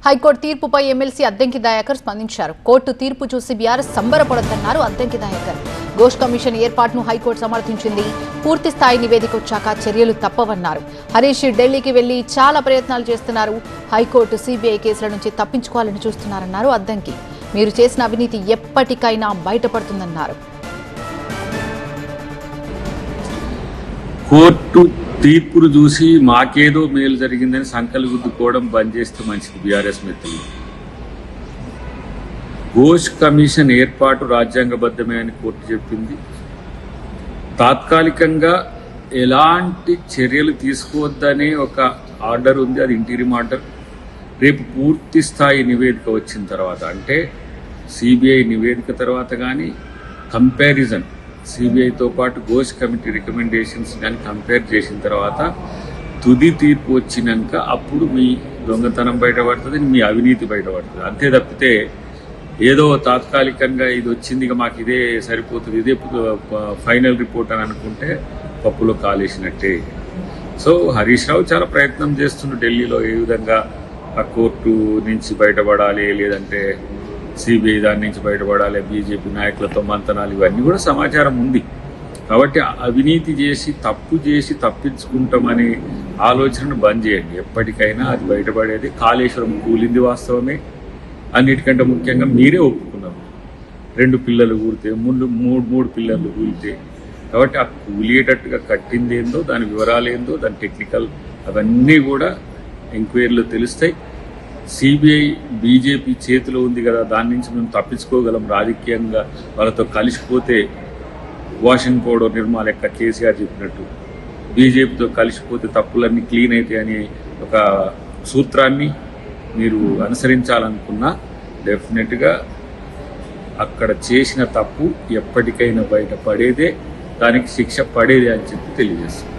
High court తీర్పుపై MLC Addanki Dayakar స్పందించారు. Court తీర్పు చూసి బీఆర్ఎస్ సంబరపడొద్దన్నారు అద్దంకి దయాకర్. ఘోష్ కమిషన్ ఏర్పాటును హైకోర్టు సమర్థించింది. పూర్తి స్థాయి నివేదిక వచ్చాక చర్యలు తప్పవన్నారు. హరీష్ ఢిల్లీకి వెళ్లి చాలా ప్రయత్నాలు చేస్తున్నారు. హైకోర్టు సిబిఐ కేసుల నుంచి తప్పించుకోవాలని చూస్తున్నారన్నారు అద్దంకి. మీరు చేసిన అవినీతి ఎప్పటికైనా బయటపడుతుందన్నారు. కోర్టు తీర్పును చూసి మాకేదో మేలు జరిగిందని సంకలు గుద్దుకోవడం బంద్ చేస్తే మంచిది. బీఆర్ఎస్ మిత్రులు, ఘోష్ కమిషన్ ఏర్పాటు రాజ్యాంగబద్ధమే అని కోర్టు చెప్పింది. తాత్కాలికంగా ఎలాంటి చర్యలు తీసుకోవద్దనే ఒక ఆర్డర్ ఉంది, అది ఇంటీరియం ఆర్డర్. రేపు పూర్తి స్థాయి నివేదిక వచ్చిన తర్వాత, అంటే సిబిఐ నివేదిక తర్వాత కానీ కంపారిజన్ సిబిఐతో పాటు ఘోష్ కమిటీ రికమెండేషన్స్ కానీ కంపేర్ చేసిన తర్వాత తుది తీర్పు వచ్చినాక అప్పుడు మీ దొంగతనం బయటపడుతుంది, మీ అవినీతి బయటపడుతుంది. అంతే తప్పితే ఏదో తాత్కాలికంగా ఇది వచ్చింది ఇక మాకు ఇదే సరిపోతుంది, ఇదే ఫైనల్ రిపోర్ట్ అని అనుకుంటే పప్పులో కాలేసినట్టే. సో హరీష్ రావు చాలా ప్రయత్నం చేస్తుండ్రు ఢిల్లీలో ఏ విధంగా ఆ కోర్టు నుంచి బయటపడాలి, లేదంటే సిబిఐ దాని నుంచి బయటపడాలి, బీజేపీ నాయకులతో మంతనాలు, ఇవన్నీ కూడా సమాచారం ఉంది. కాబట్టి అవినీతి చేసి తప్పు చేసి తప్పించుకుంటామనే ఆలోచనను బంద్ చేయండి. ఎప్పటికైనా అది బయటపడేది. కాళేశ్వరం కూలింది వాస్తవమే. అన్నిటికంటే ముఖ్యంగా మీరే ఒప్పుకున్నారు 2 పిల్లలు కూలితే, మూడు పిల్లలు కూలితే. కాబట్టి ఆ కూలియేటట్టుగా కట్టింది ఏందో, దాని వివరాలు ఏందో, దాని టెక్నికల్ అవన్నీ కూడా ఎంక్వైరీలో తెలుస్తాయి. సిబిఐ బీజేపీ చేతిలో ఉంది కదా, దాని నుంచి మేము తప్పించుకోగలం. రాజకీయంగా వాళ్ళతో కలిసిపోతే వాషింగ్ పౌడర్ నిర్మా లెక్క కేసీఆర్ చెప్పినట్టు బీజేపీతో కలిసిపోతే తప్పులన్నీ క్లీన్ అవుతాయి అనే ఒక సూత్రాన్ని మీరు అనుసరించాలనుకున్నా డెఫినెట్గా అక్కడ చేసిన తప్పు ఎప్పటికైనా బయటపడేదే, దానికి శిక్ష పడేదే అని చెప్పి తెలియజేస్తుంది.